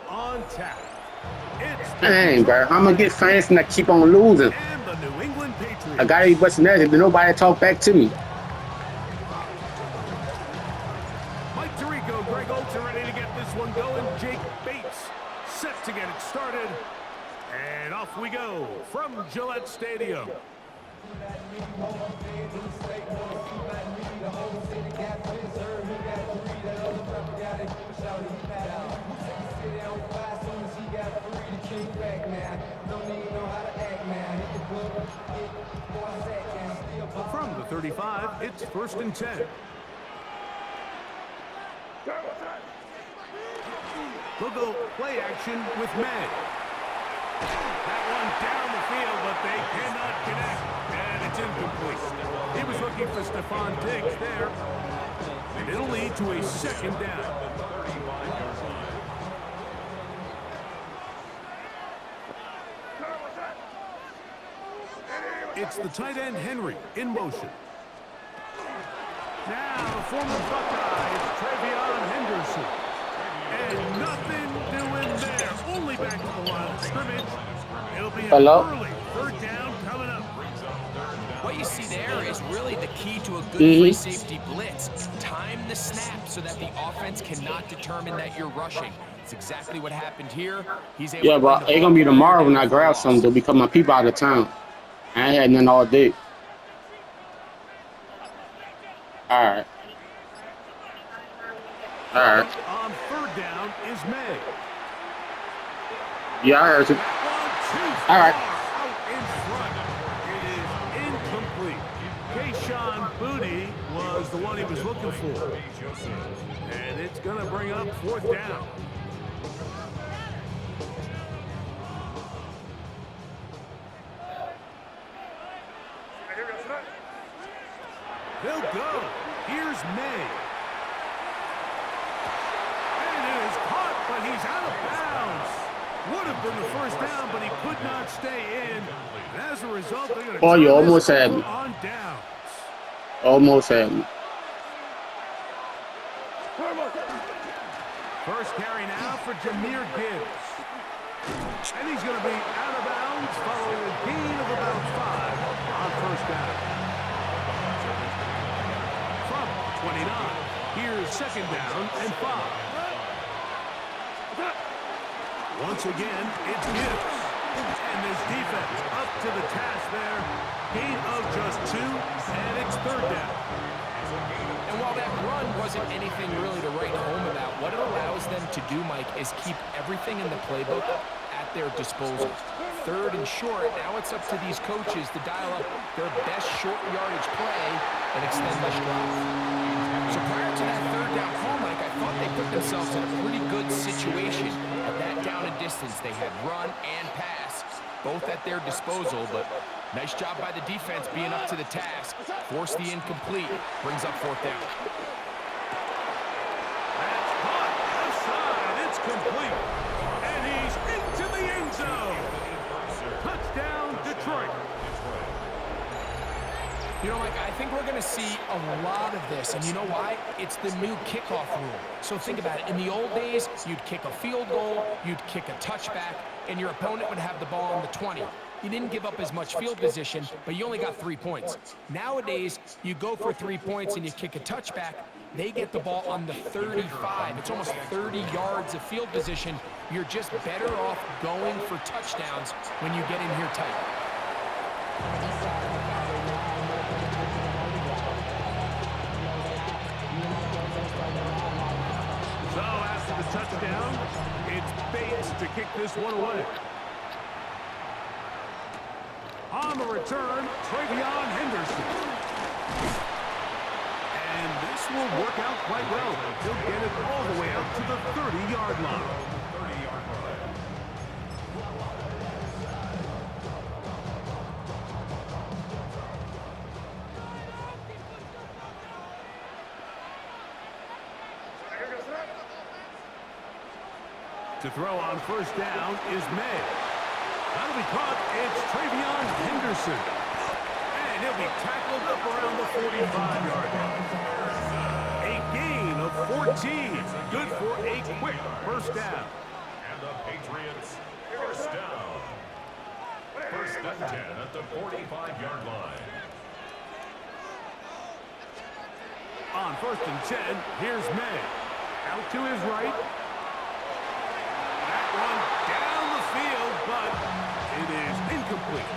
on tap. It's the Dang, bro. Detroit I'm gonna get Lions famous and I keep on losing. and the New England I gotta be Patriots. busting that. Nobody talk back to me. Mike Tirico, Greg Olson ready to get this one going. Jake Bates set to get it started. And off we go from Gillette Stadium. From the 35, it's 1st and 10. They'll go play action with May. That one down the field, but they cannot connect, and it's incomplete. He was looking for Stephon Diggs there, and it'll lead to a 2nd down. It's the tight end Henry in motion. Now the former Buckeye, it's Travion Henderson. And nothing doing there. Only back to the line of scrimmage. It'll be an Hello? early 3rd down coming up. What you see there is really the key to a good free Mm-hmm. safety blitz. Time the snap so that the offense cannot determine that you're rushing. It's exactly what happened here. He's able Yeah, to bring but the it's ball gonna be carrier tomorrow when down I for a grab something loss. though because my people out of town. I ain't had nothing all day. Alright. Alright. On 3rd down is May. Yeah, I heard you. That one too Alright. far out in front. It is incomplete. Kayshawn Booty was the one he was looking for. And it's going to bring up 4th down. He'll go. Here's May. And it is caught, but he's out of bounds. Would have been the 1st down, but he could not stay in. And as a result, they're going to Oh, you turn almost this had over me. on downs. Almost had me. 1st carry now for Jahmyr Gibbs. And he's going to be out of bounds following a gain of about 5 on 1st down. From 29, here's 2nd down and 5. Once again, it's Gibbs. And this defense up to the task there. Gain of just 2, and it's 3rd down. And while that run wasn't anything really to write home about, what it allows them to do, Mike, is keep everything in the playbook at their disposal. 3rd and short, now it's up to these coaches to dial up their best short yardage play and extend this drive. So prior to that 3rd down call, Mike, I thought they put themselves in a pretty good situation. At that down and distance, they had run and pass, both at their disposal, but nice job by the defense being up to the task. Force the incomplete, brings up 4th down. That's caught left side. It's complete. And he's into the end zone. Touchdown, Detroit. You know, Mike, I think we're going to see a lot of this, and you know why? It's the new kickoff rule. So think about it. In the old days, you'd kick a field goal, you'd kick a touchback, and your opponent would have the ball on the 20. You didn't give up as much field position, but you only got 3 points. Nowadays, you go for 3 points and you kick a touchback, they get the ball on the 35. It's almost 30 yards of field position. You're just better off going for touchdowns when you get in here tight. So after the touchdown, it's Bates to kick this one away. On the return, Travion Henderson. And this will work out quite well. He'll get it all the way up to the 30-yard line. To throw on 1st down is May. That'll be caught. It's Travion Henderson. And he'll be tackled up around the 45-yard line. A gain of 14. Good for a quick 1st down. and 10 at the 45-yard line. On 1st and 10, here's May. Out to his right. That one down the field, but it is incomplete.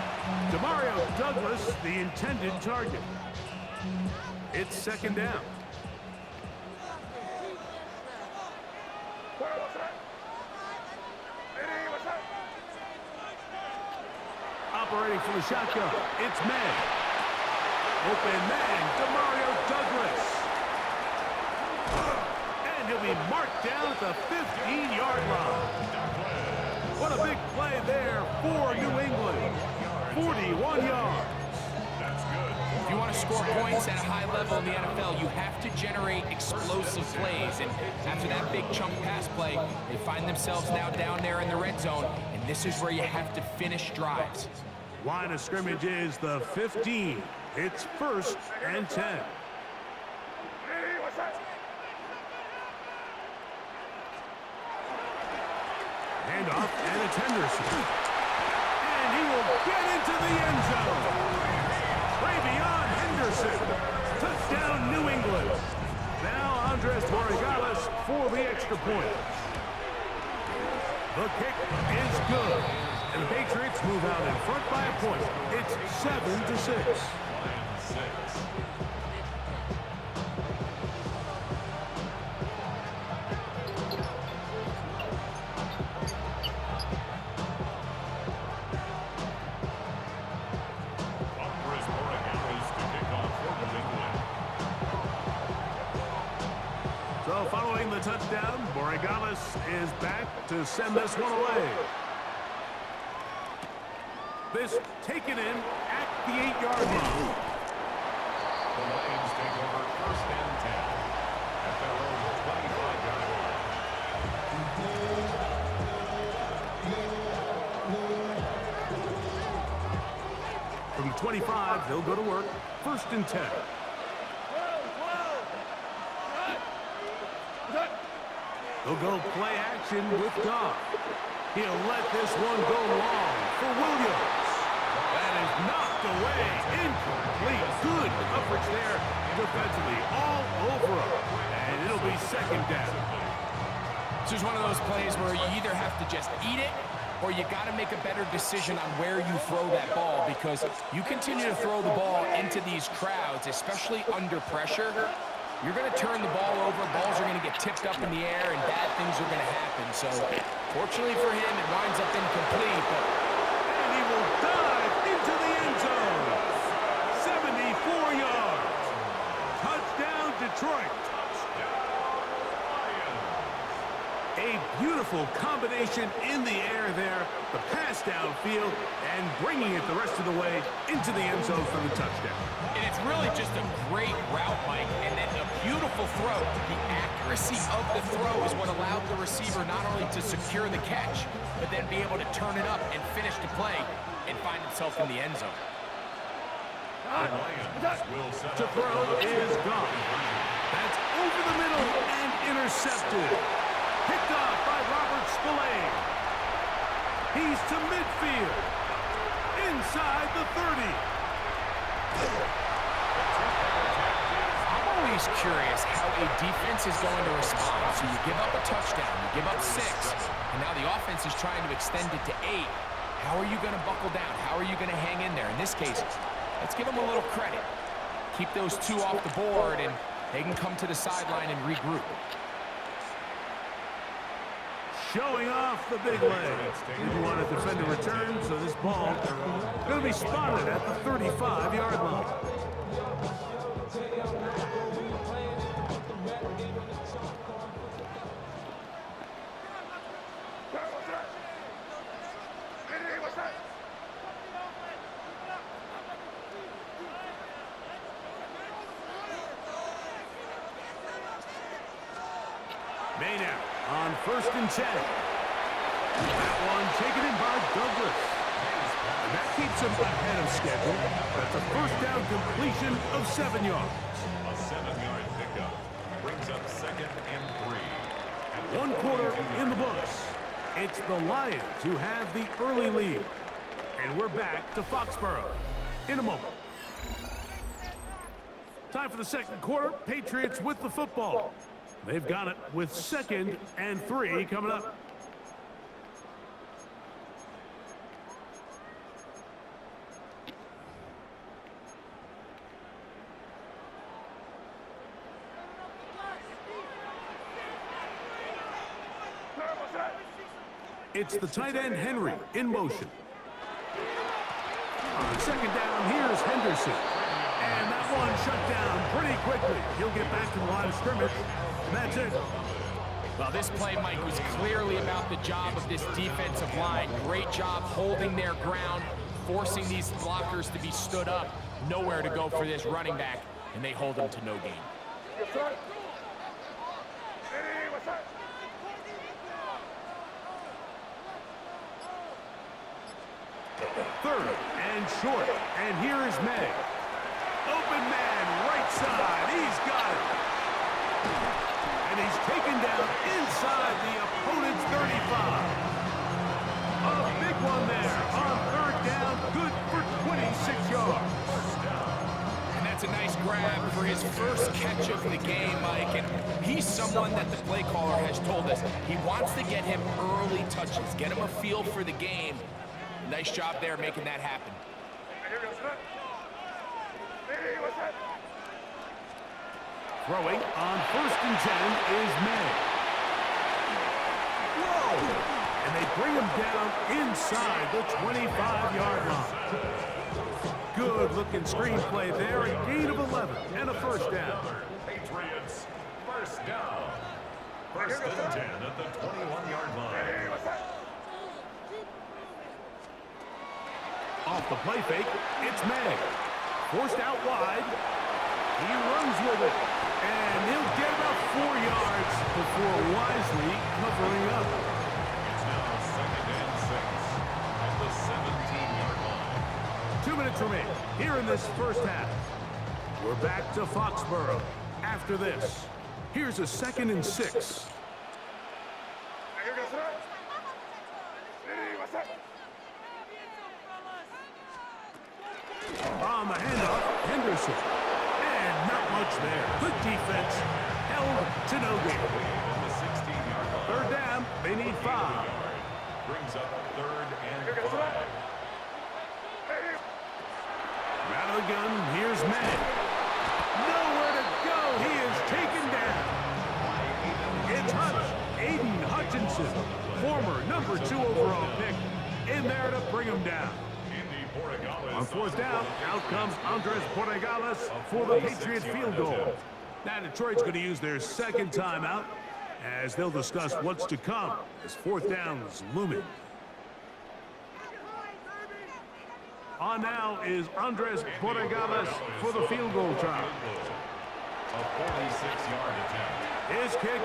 Demario Douglas, the intended target. It's 2nd down. Operating from the shotgun, it's May. Open man, Demario Douglas. And he'll be marked down at the 15-yard line. What a big play there for New England. 41 yards. If you want to score points at a high level in the NFL, you have to generate explosive plays. And after that big chunk pass play, they find themselves now down there in the red zone. And this is where you have to finish drives. Line of scrimmage is the 15. It's 1st and 10. Handoff, and it's Henderson. And he will get into the end zone. Way beyond Henderson. Touchdown, New England. Now Andres Borregales for the extra point. The kick is good. And the Patriots move out in front by a point. It's 7-6. So following the touchdown, Borregales is back to send this one away. This taken in at the 8-yard line. The Lions take over 1st and 10 at their own 25-yard line. From the 25, he'll go to work. 1st and 10. He'll go play action with Goff. He'll let this one go long for Williams. That is knocked away. Incomplete. Good coverage there defensively. All over him. And it'll be 2nd down. This is one of those plays where you either have to just eat it or you got to make a better decision on where you throw that ball, because you continue to throw the ball into these crowds, especially under pressure, you're going to turn the ball over, balls are going to get tipped up in the air, and bad things are going to happen. So, fortunately for him, it winds up incomplete, and he will dive into the end zone. 74 yards. Touchdown, Detroit. A beautiful combination in the air there, the pass downfield, and bringing it the rest of the way into the end zone for the touchdown. And it's really just a great route, Mike, and then a beautiful throw. The accuracy of the throw is what allowed the receiver not only to secure the catch, but then be able to turn it up and finish the play and find himself in the end zone. To throw is gone. That's over the middle and intercepted. Picked off by Robert Spillane. He's to midfield. Inside the 30. I'm always curious how a defense is going to respond. So you give up a touchdown, you give up 6, and now the offense is trying to extend it to 8. How are you going to buckle down? How are you going to hang in there? In this case, let's give them a little credit. Keep those 2 off the board, and they can come to the sideline and regroup. Showing off the big leg. Didn't want to defend a return, so this ball going to be spotted at the 35-yard line. May now on 1st and 10. That one taken in by Douglas. And that keeps him ahead of schedule. That's a 1st down completion of 7 yards. A 7-yard pickup brings up 2nd and 3. 1 quarter in the books. It's the Lions who have the early lead. And we're back to Foxborough in a moment. Time for the second quarter. Patriots with the football. They've got it with 2nd and 3 coming up. It's the tight end, Henry, in motion. On 2nd down, here's Henderson. And that one shut down pretty quickly. He'll get back to the line of scrimmage. And that's it. Well, this play, Mike, was clearly about the job of this defensive line. Great job holding their ground, forcing these blockers to be stood up. Nowhere to go for this running back, and they hold him to no gain. Yes, sir. Third and short. And here is May. Open man, right side. He's got it. And he's taken down inside the opponent's 35. A big one there on 3rd down. Good for 26 yards. And that's a nice grab for his first catch of the game, Mike. And he's someone that the play caller has told us he wants to get him early touches, get him a feel for the game. Nice job there making that happen. Throwing on 1st and 10 is May. Whoa! And they bring him down inside the 25-yard line. Good-looking screenplay there. A gain of 11 and a 1st down. Patriots, 1st down. 1st and 10 at the 21-yard line. Off the play fake, it's May. Forced out wide. He runs with it. And he'll get about 4 yards before wisely covering up. It's now 2nd and 6 at the 17-yard line. 2 minutes remain here in this first half. We're back to Foxborough after this. Here's a 2nd and 6. On the handoff, Henderson. And not much there. Good defense. Held to no gain. On the 16-yard line. 3rd down, they need 5. Brings up 3rd and 5. Out of the gun, here's May. Nowhere to go. He is taken down. It's Aiden Hutchinson, former number 2 overall pick, in there to bring him down. On 4th down, out comes Andres Porregales for the Patriot field goal. Now Detroit's going to use their 2nd timeout as they'll discuss what's to come as 4th down is looming. On now is Andres Porregales for the field goal try. A 46-yard attempt. His kick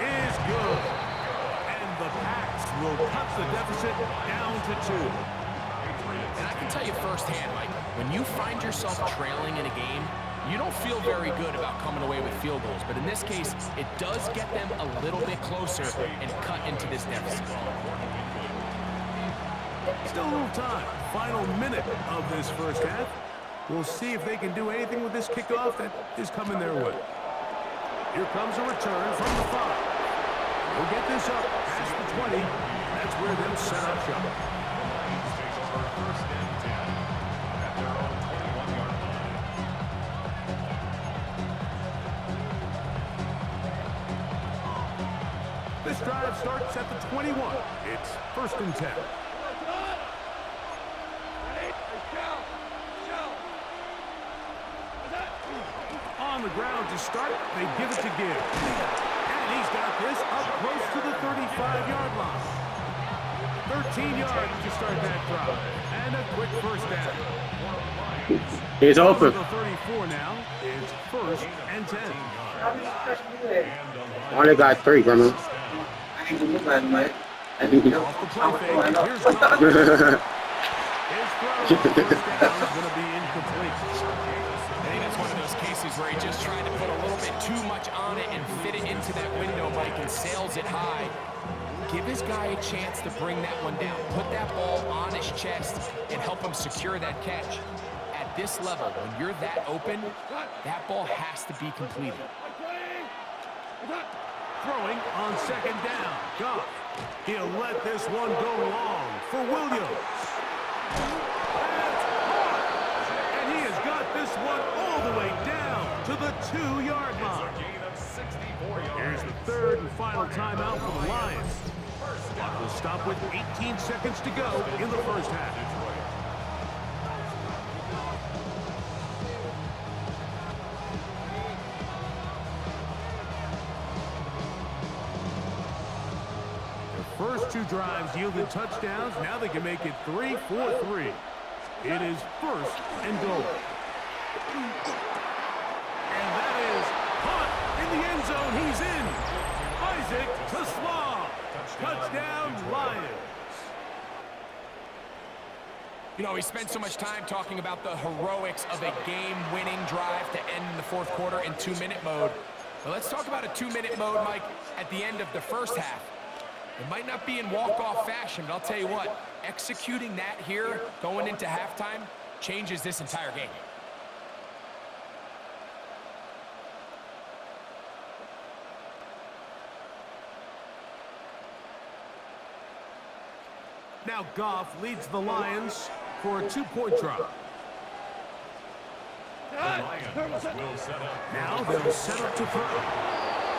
is good. And the Pats will cut the deficit down to 2. And I can tell you firsthand, Mike, when you find yourself trailing in a game, you don't feel very good about coming away with field goals. But in this case, it does get them a little bit closer and cut into this deficit. Still a little time. Final minute of this first half. We'll see if they can do anything with this kickoff that is coming their way. Here comes a return from the 5. We'll get this up past the 20. That's where they'll set up shop. Take over 1st and 10 at their own 21-yard line. This drive starts at the 21. It's 1st and 10. On the ground to start, they give it to Gibbs. And he's got this up close to the 35-yard line. 13 yards to start that drive. And a quick 1st down. He's open. The 34 now. It's 1st and 10. Only got 3, Grandma. Off the play fake. Here's His throw. 1st down is going to be incomplete. was one of those cases where he just tried to put a little bit too much on it and fit it into that window, Mike, and sails it high. Give his guy a chance to bring that one down. Put that ball on his chest and help him secure that catch. At this level, when you're that open, that ball has to be completed. Throwing on second down. Goff. He'll let this one go long for Williams. That's caught. And he has got this one all the way down to the 2-yard line. Here's the third and final timeout for the Lions. Clock will stop with 18 seconds to go in the first half. First 2 drives yielded touchdowns. Now they can make it 3-4-3. It is first and goal. And that is caught in the end zone. He's in. Isaac to Slaw. Touchdown, Lions. You know, we spent so much time talking about the heroics of a game-winning drive to end in the fourth quarter in 2-minute mode. But let's talk about a 2-minute mode, Mike, at the end of the first half. It might not be in walk-off fashion, but I'll tell you what, executing that here, going into halftime, changes this entire game. Now Goff leads the Lions for a 2-point drop. Now they'll set up to throw.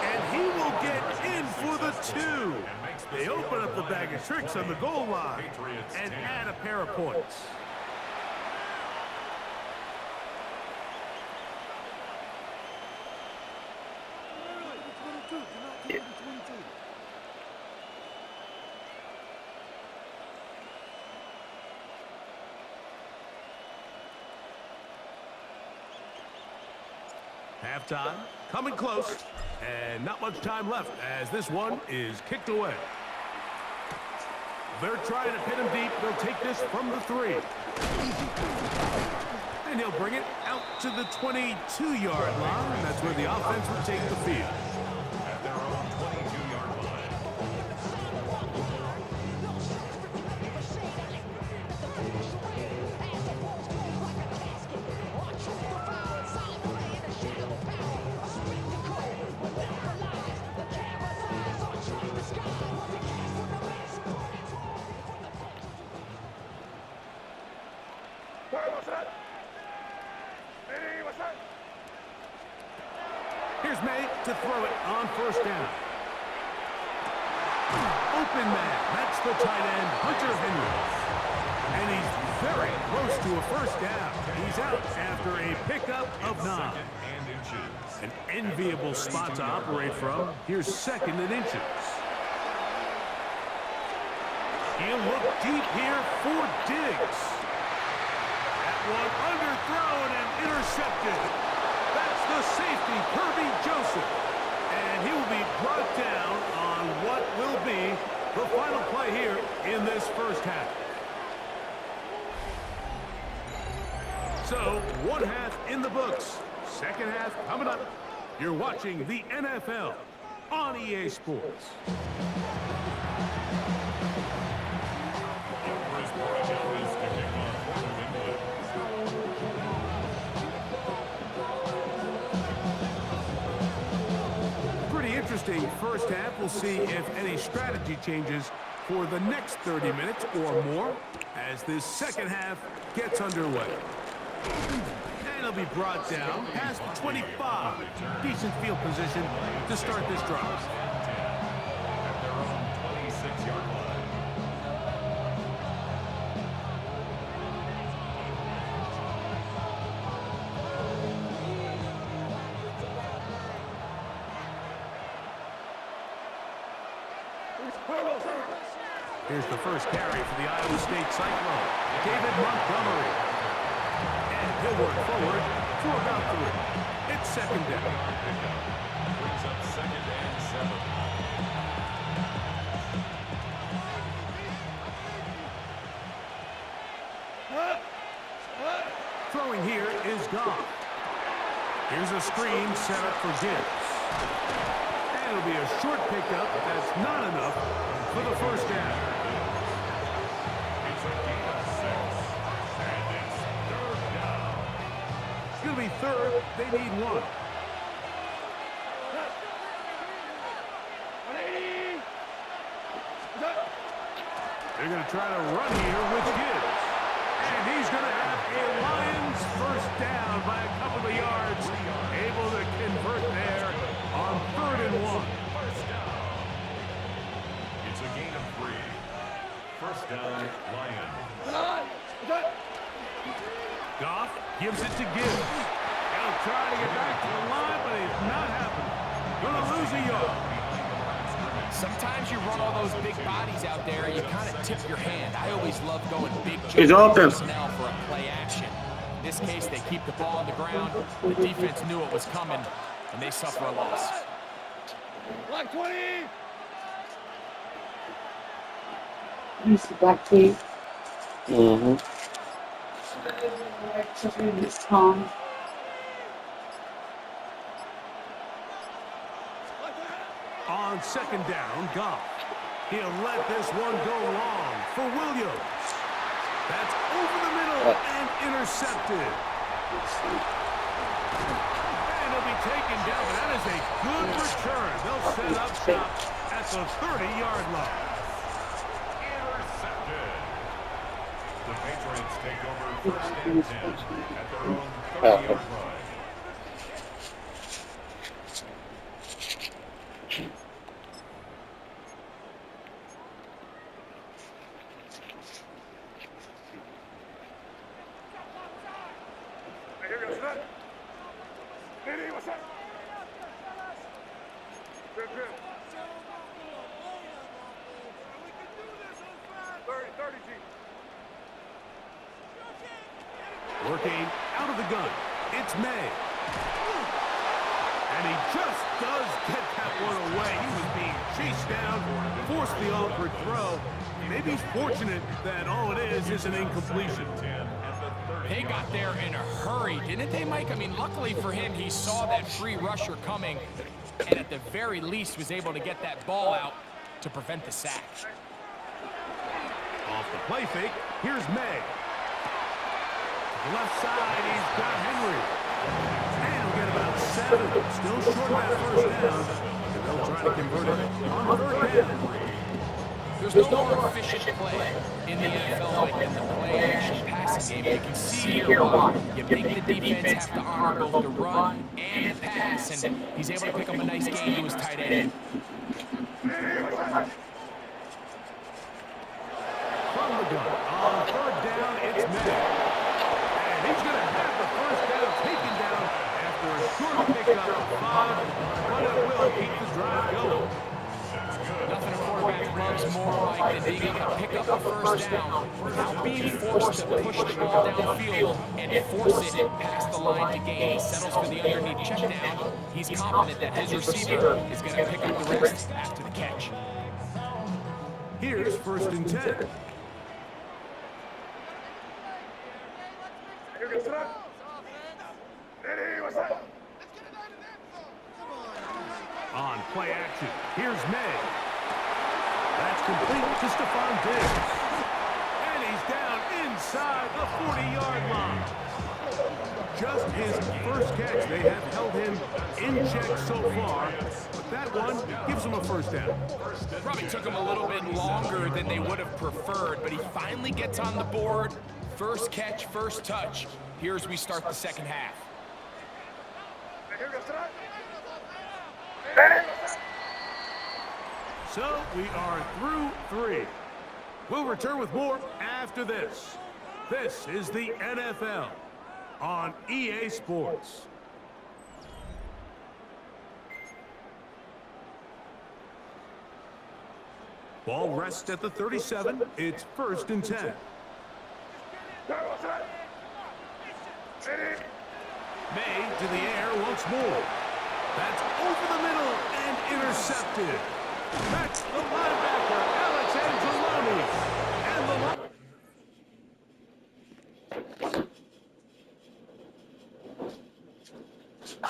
And he will get in for the 2. They open up the bag of tricks on the goal line and add a pair of points. Halftime, coming close, and not much time left as this one is kicked away. They're trying to pin him deep. They'll take this from the 3. And he'll bring it out to the 22-yard line. That's where the offense will take the field. At their own 22-yard line. Here's May to throw it on first down. Open man. That's the tight end, Hunter Henry. And he's very close to a first down. He's out after a pickup of 9. An enviable spot to operate from. Here's second and inches. He'll look deep here for Diggs. That one underthrown and intercepted. That's the safety, Kirby Joseph. And he will be brought down on what will be the final play here in this first half. So, one half in the books. Second half coming up. You're watching the NFL on EA Sports. Interesting first half. We'll see if any strategy changes for the next 30 minutes or more as this second half gets underway. And he'll be brought down past the 25. Decent field position to start this drive. At their own 26-yard line. Here's the first carry for the Iowa State Cyclone, David Montgomery. And he'll work forward for about 3. It's second down. Brings up second and 7. Throwing here is Goff. Here's a screen set up for Gibbs. And it'll be a short pickup. That's not enough for the first down. It's a gain of 6. And it's third down. It's going to be third. They need one. They're going to try to run here with Gibbs. And he's going to have a Lions first down by a couple of yards. Able to convert there on 3rd and 1. First down. It's a gain of 3. First down, Lions. Goff gives it to Gibbs. He'll try to get back to the line, but it's not happening. Going to lose a yard. Sometimes you run all those big bodies out there, you kind of tip your hand. I always love going big He's open. personnel for a play action. In this case, they keep the ball on the ground. The defense knew it was coming, and they suffer a loss. Black 20! Use the black tape. Mm-hmm. This song. On 2nd down, Goff. He'll let this one go long for Williams. That's over the middle and intercepted. And he'll be taken down, but that is a good return. They'll set up shop at the 30-yard line. Intercepted. The Patriots take over first and 10 at their own 30-yard line. Here goes that. Hey, what's up? Good. 30, G. Working out of the gun. It's May. And he just does get that one away. He was being chased down, forced the awkward throw. Maybe he's fortunate that all it is an incompletion. They got there in a hurry, didn't they, Mike? I mean, luckily for him, he saw that free rusher coming, and at the very least was able to get that ball out to prevent the sack. Off the play fake, here's May. Left side, he's got Henry. And we'll get about 7. Still short of that first down. And they'll try to convert it on 3rd down. There's no more efficient play in the NFL like in the play-action passing game. You can see here why. You make the defense have to honor both the run and the pass, and he's able to pick up a nice gain to his tight end. From the gun, on 3rd down, it's May. And he's going to have the first down taken down after a short pickup of 5, but it will keep the drive going. Nothing a quarterback loves more, Mike, than being able to pick up a first down without being forced to push the ball downfield and force it past the line to gain. He settles for the underneath check down. He's confident that his receiver is going to pick up the rest after the catch. Here's 1st and 10. Here goes that. Hey, what's up? On play action, here's May. That's complete to Stephon Diggs. And he's down inside the 40-yard line. Just his first catch. They have held him in check so far. But that one gives him a first down. Probably took him a little bit longer than they would have preferred, but he finally gets on the board. First catch, first touch. Here as we start the second half. Here goes that. So we are through 3. We'll return with more after this. This is the NFL on EA Sports. Ball rests at the 37. It's 1st and 10. May to the air once more. That's over the middle and intercepted. That's the linebacker, Alex Angeloni. And the